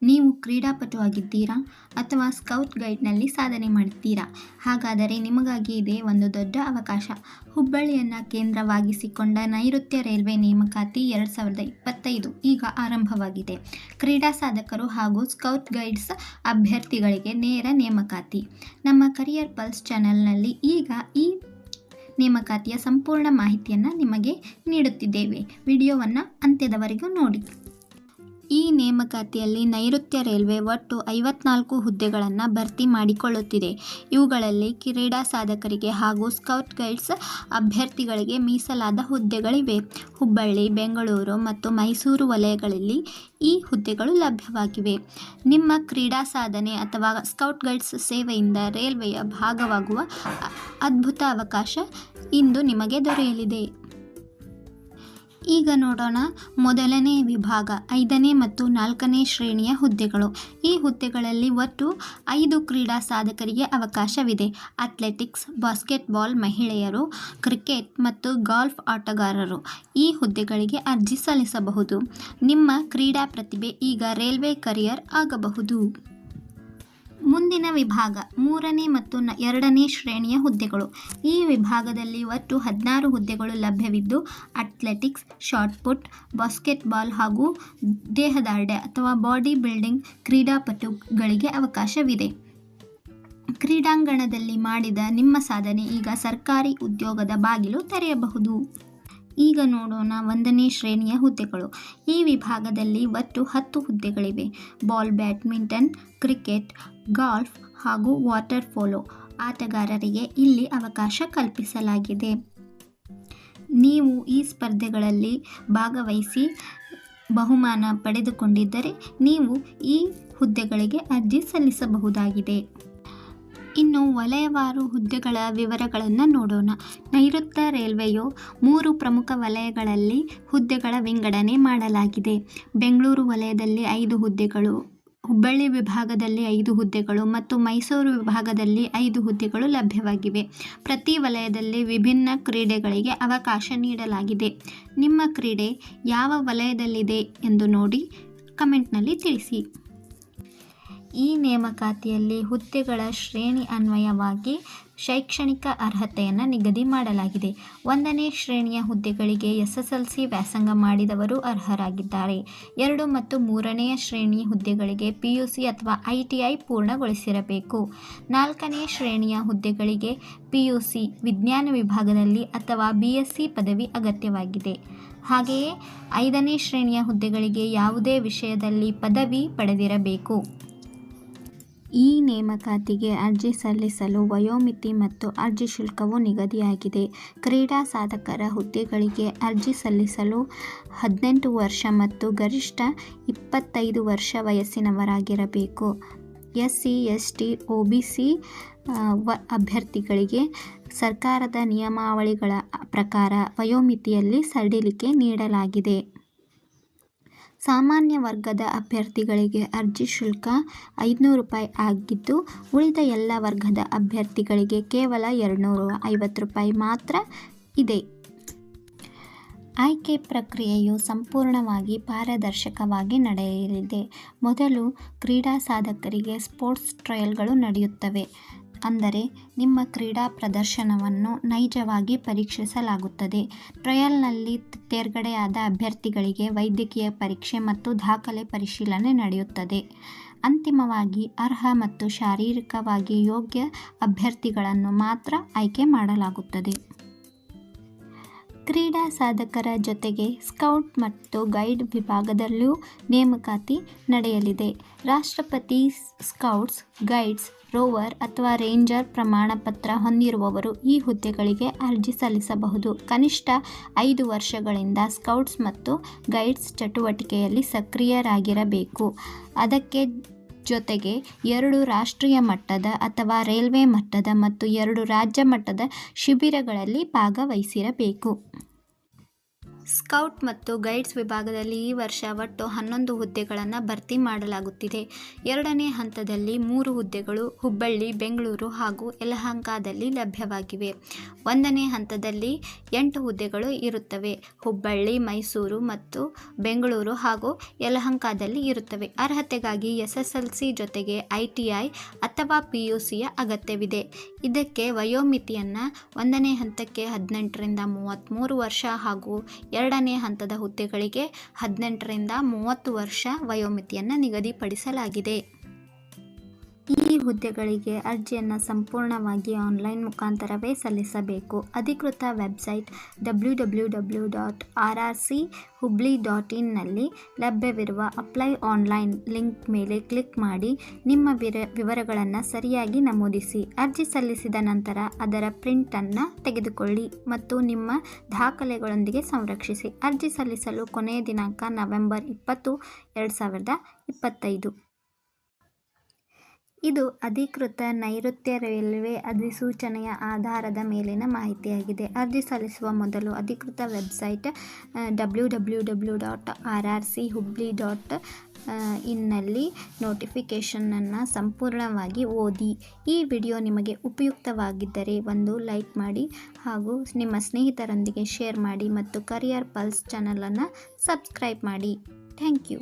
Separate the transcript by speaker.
Speaker 1: ನೀವು ಕ್ರೀಡಾಪಟು ಆಗಿದ್ದೀರಾ ಅಥವಾ ಸ್ಕೌಟ್ ಗೈಡ್ನಲ್ಲಿ ಸಾಧನೆ ಮಾಡಿದ್ದೀರಾ? ಹಾಗಾದರೆ ನಿಮಗಾಗಿ ಇದೆ ಒಂದು ದೊಡ್ಡ ಅವಕಾಶ. ಹುಬ್ಬಳ್ಳಿಯನ್ನು ಕೇಂದ್ರವಾಗಿಸಿಕೊಂಡ ನೈಋತ್ಯ ರೈಲ್ವೆ ನೇಮಕಾತಿ 2025 ಈಗ ಆರಂಭವಾಗಿದೆ. ಕ್ರೀಡಾ ಸಾಧಕರು ಹಾಗೂ ಸ್ಕೌಟ್ ಗೈಡ್ಸ್ ಅಭ್ಯರ್ಥಿಗಳಿಗೆ ನೇರ ನೇಮಕಾತಿ. ನಮ್ಮ ಕರಿಯರ್ ಪಲ್ಸ್ ಚಾನೆಲ್ನಲ್ಲಿ ಈಗ ಈ ನೇಮಕಾತಿಯ ಸಂಪೂರ್ಣ ಮಾಹಿತಿಯನ್ನು ನಿಮಗೆ ನೀಡುತ್ತಿದ್ದೇವೆ. ವಿಡಿಯೋವನ್ನು ಅಂತ್ಯದವರೆಗೂ ನೋಡಿ. ಈ ನೇಮಕಾತಿಯಲ್ಲಿ ನೈಋತ್ಯ ರೈಲ್ವೆ ಒಟ್ಟು 54 ಹುದ್ದೆಗಳನ್ನು ಭರ್ತಿ ಮಾಡಿಕೊಳ್ಳುತ್ತಿದೆ. ಇವುಗಳಲ್ಲಿ ಕ್ರೀಡಾ ಸಾಧಕರಿಗೆ ಹಾಗೂ ಸ್ಕೌಟ್ ಗೈಡ್ಸ್ ಅಭ್ಯರ್ಥಿಗಳಿಗೆ ಮೀಸಲಾದ ಹುದ್ದೆಗಳಿವೆ. ಹುಬ್ಬಳ್ಳಿ, ಬೆಂಗಳೂರು ಮತ್ತು ಮೈಸೂರು ವಲಯಗಳಲ್ಲಿ ಈ ಹುದ್ದೆಗಳು ಲಭ್ಯವಾಗಿವೆ. ನಿಮ್ಮ ಕ್ರೀಡಾ ಸಾಧನೆ ಅಥವಾ ಸ್ಕೌಟ್ ಗೈಡ್ಸ್ ಸೇವೆಯಿಂದ ರೈಲ್ವೆಯ ಭಾಗವಾಗುವ ಅದ್ಭುತ ಅವಕಾಶ ಇಂದು ನಿಮಗೆ ದೊರೆಯಲಿದೆ. ಈಗ ನೋಡೋಣ ಮೊದಲನೇ ವಿಭಾಗ 5ನೇ ಮತ್ತು 4ನೇ ಶ್ರೇಣಿಯ ಹುದ್ದೆಗಳು. ಈ ಹುದ್ದೆಗಳಲ್ಲಿ ಒಟ್ಟು 5 ಕ್ರೀಡಾ ಸಾಧಕರಿಗೆ ಅವಕಾಶವಿದೆ. ಅಥ್ಲೆಟಿಕ್ಸ್, ಬಾಸ್ಕೆಟ್ಬಾಲ್ ಮಹಿಳೆಯರು, ಕ್ರಿಕೆಟ್ ಮತ್ತು ಗಾಲ್ಫ್ ಆಟಗಾರರು ಈ ಹುದ್ದೆಗಳಿಗೆ ಅರ್ಜಿ ಸಲ್ಲಿಸಬಹುದು. ನಿಮ್ಮ ಕ್ರೀಡಾ ಪ್ರತಿಭೆ ಈಗ ರೈಲ್ವೆ ಕರಿಯರ್ ಆಗಬಹುದು. ಮುಂದಿನ ವಿಭಾಗ 3ನೇ ಮತ್ತು 2ನೇ ಶ್ರೇಣಿಯ ಹುದ್ದೆಗಳು. ಈ ವಿಭಾಗದಲ್ಲಿ ಒಟ್ಟು 16 ಹುದ್ದೆಗಳು ಲಭ್ಯವಿದ್ದು, ಅಥ್ಲೆಟಿಕ್ಸ್, ಶಾಟ್ಪುಟ್, ಬಾಸ್ಕೆಟ್ಬಾಲ್ ಹಾಗೂ ದೇಹದಾರ್ಢ್ಯ ಅಥವಾ ಬಾಡಿ ಬಿಲ್ಡಿಂಗ್ ಕ್ರೀಡಾಪಟುಗಳಿಗೆ ಅವಕಾಶವಿದೆ. ಕ್ರೀಡಾಂಗಣದಲ್ಲಿ ಮಾಡಿದ ನಿಮ್ಮ ಸಾಧನೆ ಈಗ ಸರ್ಕಾರಿ ಉದ್ಯೋಗದ ಬಾಗಿಲು ತೆರೆಯಬಹುದು. ಈಗ ನೋಡೋಣ 1ನೇ ಶ್ರೇಣಿಯ ಹುದ್ದೆಗಳು. ಈ ವಿಭಾಗದಲ್ಲಿ ಒಟ್ಟು 10 ಹುದ್ದೆಗಳಿವೆ. ಬಾಲ್ ಬ್ಯಾಡ್ಮಿಂಟನ್, ಕ್ರಿಕೆಟ್, ಗಾಲ್ಫ್ ಹಾಗೂ ವಾಟರ್ ಪೋಲೋ ಆಟಗಾರರಿಗೆ ಇಲ್ಲಿ ಅವಕಾಶ ಕಲ್ಪಿಸಲಾಗಿದೆ. ನೀವು ಈ ಸ್ಪರ್ಧೆಗಳಲ್ಲಿ ಭಾಗವಹಿಸಿ ಬಹುಮಾನ ಪಡೆದುಕೊಂಡಿದ್ದರೆ ನೀವು ಈ ಹುದ್ದೆಗಳಿಗೆ ಅರ್ಜಿ ಸಲ್ಲಿಸಬಹುದಾಗಿದೆ. ಇನ್ನು ವಲಯವಾರು ಹುದ್ದೆಗಳ ವಿವರಗಳನ್ನು ನೋಡೋಣ. ನೈಋತ್ಯ ರೈಲ್ವೆಯು 3 ಪ್ರಮುಖ ವಲಯಗಳಲ್ಲಿ ಹುದ್ದೆಗಳ ವಿಂಗಡಣೆ ಮಾಡಲಾಗಿದೆ. ಬೆಂಗಳೂರು ವಲಯದಲ್ಲಿ 5 ಹುದ್ದೆಗಳು, ಹುಬ್ಬಳ್ಳಿ ವಿಭಾಗದಲ್ಲಿ 5 ಹುದ್ದೆಗಳು ಮತ್ತು ಮೈಸೂರು ವಿಭಾಗದಲ್ಲಿ 5 ಹುದ್ದೆಗಳು ಲಭ್ಯವಾಗಿವೆ. ಪ್ರತಿ ವಲಯದಲ್ಲಿ ವಿಭಿನ್ನ ಕ್ರೀಡೆಗಳಿಗೆ ಅವಕಾಶ ನೀಡಲಾಗಿದೆ. ನಿಮ್ಮ ಕ್ರೀಡೆ ಯಾವ ವಲಯದಲ್ಲಿದೆ ಎಂದು ನೋಡಿ ಕಮೆಂಟ್ನಲ್ಲಿ ತಿಳಿಸಿ. ಈ ನೇಮಕಾತಿಯಲ್ಲಿ ಹುದ್ದೆಗಳ ಶ್ರೇಣಿ ಅನ್ವಯವಾಗಿ ಶೈಕ್ಷಣಿಕ ಅರ್ಹತೆಯನ್ನು ನಿಗದಿ ಮಾಡಲಾಗಿದೆ. 1ನೇ ಶ್ರೇಣಿಯ ಹುದ್ದೆಗಳಿಗೆ SSLC ವ್ಯಾಸಂಗ ಮಾಡಿದವರು ಅರ್ಹರಾಗಿದ್ದಾರೆ. 2 ಮತ್ತು 3ನೇ ಶ್ರೇಣಿಯ ಹುದ್ದೆಗಳಿಗೆ PUC ಅಥವಾ ITI ಪೂರ್ಣಗೊಳಿಸಿರಬೇಕು. 4ನೇ ಶ್ರೇಣಿಯ ಹುದ್ದೆಗಳಿಗೆ PUC ವಿಜ್ಞಾನ ವಿಭಾಗದಲ್ಲಿ ಅಥವಾ BSc ಪದವಿ ಅಗತ್ಯವಾಗಿದೆ. ಹಾಗೆಯೇ 5ನೇ ಶ್ರೇಣಿಯ ಹುದ್ದೆಗಳಿಗೆ ಯಾವುದೇ ವಿಷಯದಲ್ಲಿ ಪದವಿ ಪಡೆದಿರಬೇಕು. ಈ ನೇಮಕಾತಿಗೆ ಅರ್ಜಿ ಸಲ್ಲಿಸಲು ವಯೋಮಿತಿ ಮತ್ತು ಅರ್ಜಿ ಶುಲ್ಕವು ನಿಗದಿಯಾಗಿದೆ. ಕ್ರೀಡಾ ಸಾಧಕರ ಹುದ್ದೆಗಳಿಗೆ ಅರ್ಜಿ ಸಲ್ಲಿಸಲು 18 ವರ್ಷ ಮತ್ತು ಗರಿಷ್ಠ 25 ವರ್ಷ ವಯಸ್ಸಿನವರಾಗಿರಬೇಕು. SC, ST, OBC ಅಭ್ಯರ್ಥಿಗಳಿಗೆ ಸರ್ಕಾರದ ನಿಯಮಾವಳಿಗಳ ಪ್ರಕಾರ ವಯೋಮಿತಿಯಲ್ಲಿ ಸಡಿಲಿಕೆ ನೀಡಲಾಗಿದೆ. ಸಾಮಾನ್ಯ ವರ್ಗದ ಅಭ್ಯರ್ಥಿಗಳಿಗೆ ಅರ್ಜಿ ಶುಲ್ಕ ₹500 ಆಗಿದ್ದು, ಉಳಿದ ಎಲ್ಲ ವರ್ಗದ ಅಭ್ಯರ್ಥಿಗಳಿಗೆ ಕೇವಲ ₹250 ಮಾತ್ರ ಇದೆ. ಆಯ್ಕೆ ಪ್ರಕ್ರಿಯೆಯು ಸಂಪೂರ್ಣವಾಗಿ ಪಾರದರ್ಶಕವಾಗಿ ನಡೆಯಲಿದೆ. ಮೊದಲು ಕ್ರೀಡಾ ಸಾಧಕರಿಗೆ ಸ್ಪೋರ್ಟ್ಸ್ ಟ್ರಯಲ್ಗಳು ನಡೆಯುತ್ತವೆ. ಅಂದರೆ ನಿಮ್ಮ ಕ್ರೀಡಾ ಪ್ರದರ್ಶನವನ್ನು ನೈಜವಾಗಿ ಪರೀಕ್ಷಿಸಲಾಗುತ್ತದೆ. ಟ್ರಯಲ್ನಲ್ಲಿ ತೇರ್ಗಡೆಯಾದ ಅಭ್ಯರ್ಥಿಗಳಿಗೆ ವೈದ್ಯಕೀಯ ಪರೀಕ್ಷೆ ಮತ್ತು ದಾಖಲೆ ಪರಿಶೀಲನೆ ನಡೆಯುತ್ತದೆ. ಅಂತಿಮವಾಗಿ ಅರ್ಹ ಮತ್ತು ಶಾರೀರಿಕವಾಗಿ ಯೋಗ್ಯ ಅಭ್ಯರ್ಥಿಗಳನ್ನು ಮಾತ್ರ ಆಯ್ಕೆ ಮಾಡಲಾಗುತ್ತದೆ. ಕ್ರೀಡಾ ಸಾಧಕರ ಜೊತೆಗೆ ಸ್ಕೌಟ್ ಮತ್ತು ಗೈಡ್ ವಿಭಾಗದಲ್ಲೂ ನೇಮಕಾತಿ ನಡೆಯಲಿದೆ. ರಾಷ್ಟ್ರಪತಿ ಸ್ಕೌಟ್ಸ್, ಗೈಡ್ಸ್, ರೋವರ್ ಅಥವಾ ರೇಂಜರ್ ಪ್ರಮಾಣ ಪತ್ರ ಹೊಂದಿರುವವರು ಈ ಹುದ್ದೆಗಳಿಗೆ ಅರ್ಜಿ ಸಲ್ಲಿಸಬಹುದು. ಕನಿಷ್ಠ 5 ವರ್ಷಗಳಿಂದ ಸ್ಕೌಟ್ಸ್ ಮತ್ತು ಗೈಡ್ಸ್ ಚಟುವಟಿಕೆಯಲ್ಲಿ ಸಕ್ರಿಯರಾಗಿರಬೇಕು. ಅದಕ್ಕೆ ಜೊತೆಗೆ 2 ರಾಷ್ಟ್ರೀಯ ಮಟ್ಟದ ಅಥವಾ ರೈಲ್ವೆ ಮಟ್ಟದ ಮತ್ತು 2 ರಾಜ್ಯ ಮಟ್ಟದ ಶಿಬಿರಗಳಲ್ಲಿ ಭಾಗವಹಿಸಿರಬೇಕು. ಸ್ಕೌಟ್ ಮತ್ತು ಗೈಡ್ಸ್ ವಿಭಾಗದಲ್ಲಿ ಈ ವರ್ಷ ಒಟ್ಟು 11 ಹುದ್ದೆಗಳನ್ನು ಭರ್ತಿ ಮಾಡಲಾಗುತ್ತಿದೆ. ಎರಡನೇ ಹಂತದಲ್ಲಿ 3 ಹುದ್ದೆಗಳು ಹುಬ್ಬಳ್ಳಿ, ಬೆಂಗಳೂರು ಹಾಗೂ ಯಲಹಂಕದಲ್ಲಿ ಲಭ್ಯವಾಗಿವೆ. ಒಂದನೇ ಹಂತದಲ್ಲಿ 8 ಹುದ್ದೆಗಳು ಇರುತ್ತವೆ. ಹುಬ್ಬಳ್ಳಿ, ಮೈಸೂರು ಮತ್ತು ಬೆಂಗಳೂರು ಹಾಗೂ ಯಲಹಂಕದಲ್ಲಿ ಇರುತ್ತವೆ. ಅರ್ಹತೆಗಾಗಿ SSLC ಜೊತೆಗೆ ITI ಅಥವಾ PUCಯ ಅಗತ್ಯವಿದೆ. ಇದಕ್ಕೆ ವಯೋಮಿತಿಯನ್ನು ಒಂದನೇ ಹಂತಕ್ಕೆ 18 ರಿಂದ 33 ವರ್ಷ ಹಾಗೂ ಎರಡನೇ ಹಂತದ ಹುದ್ದೆಗಳಿಗೆ 18 ರಿಂದ 30 ವರ್ಷ ವಯೋಮಿತಿಯನ್ನು ನಿಗದಿಪಡಿಸಲಾಗಿದೆ. ಈ ಹುದ್ದೆಗಳಿಗೆ ಅರ್ಜಿಯನ್ನು ಸಂಪೂರ್ಣವಾಗಿ ಆನ್ಲೈನ್ ಮುಖಾಂತರವೇ ಸಲ್ಲಿಸಬೇಕು. ಅಧಿಕೃತ ವೆಬ್ಸೈಟ್ www.rrchubli.in ನಲ್ಲಿ ಲಭ್ಯವಿರುವ ಅಪ್ಲೈ ಆನ್ಲೈನ್ ಲಿಂಕ್ ಮೇಲೆ ಕ್ಲಿಕ್ ಮಾಡಿ ನಿಮ್ಮ ವಿವರಗಳನ್ನು ಸರಿಯಾಗಿ ನಮೂದಿಸಿ. ಅರ್ಜಿ ಸಲ್ಲಿಸಿದ ನಂತರ ಅದರ ಪ್ರಿಂಟನ್ನು ತೆಗೆದುಕೊಳ್ಳಿ ಮತ್ತು ನಿಮ್ಮ ದಾಖಲೆಗಳೊಂದಿಗೆ ಸಂರಕ್ಷಿಸಿ. ಅರ್ಜಿ ಸಲ್ಲಿಸಲು ಕೊನೆಯ ದಿನಾಂಕ ನವೆಂಬರ್ 20, 2025. ಇದು ಅಧಿಕೃತ ನೈಋತ್ಯ ರೈಲ್ವೆ ಅಧಿಸೂಚನೆಯ ಆಧಾರದ ಮೇಲಿನ ಮಾಹಿತಿಯಾಗಿದೆ. ಅರ್ಜಿ ಸಲ್ಲಿಸುವ ಮೊದಲು ಅಧಿಕೃತ ವೆಬ್ಸೈಟ್ www.rrchubli.in ನಲ್ಲಿ ನೋಟಿಫಿಕೇಷನನ್ನು ಸಂಪೂರ್ಣವಾಗಿ ಓದಿ. ಈ ವಿಡಿಯೋ ನಿಮಗೆ ಉಪಯುಕ್ತವಾಗಿದ್ದರೆ ಒಂದು ಲೈಕ್ ಮಾಡಿ ಹಾಗೂ ನಿಮ್ಮ ಸ್ನೇಹಿತರೊಂದಿಗೆ ಶೇರ್ ಮಾಡಿ ಮತ್ತು ಕರಿಯರ್ ಪಲ್ಸ್ ಚಾನಲನ್ನು ಸಬ್ಸ್ಕ್ರೈಬ್ ಮಾಡಿ. Thank you.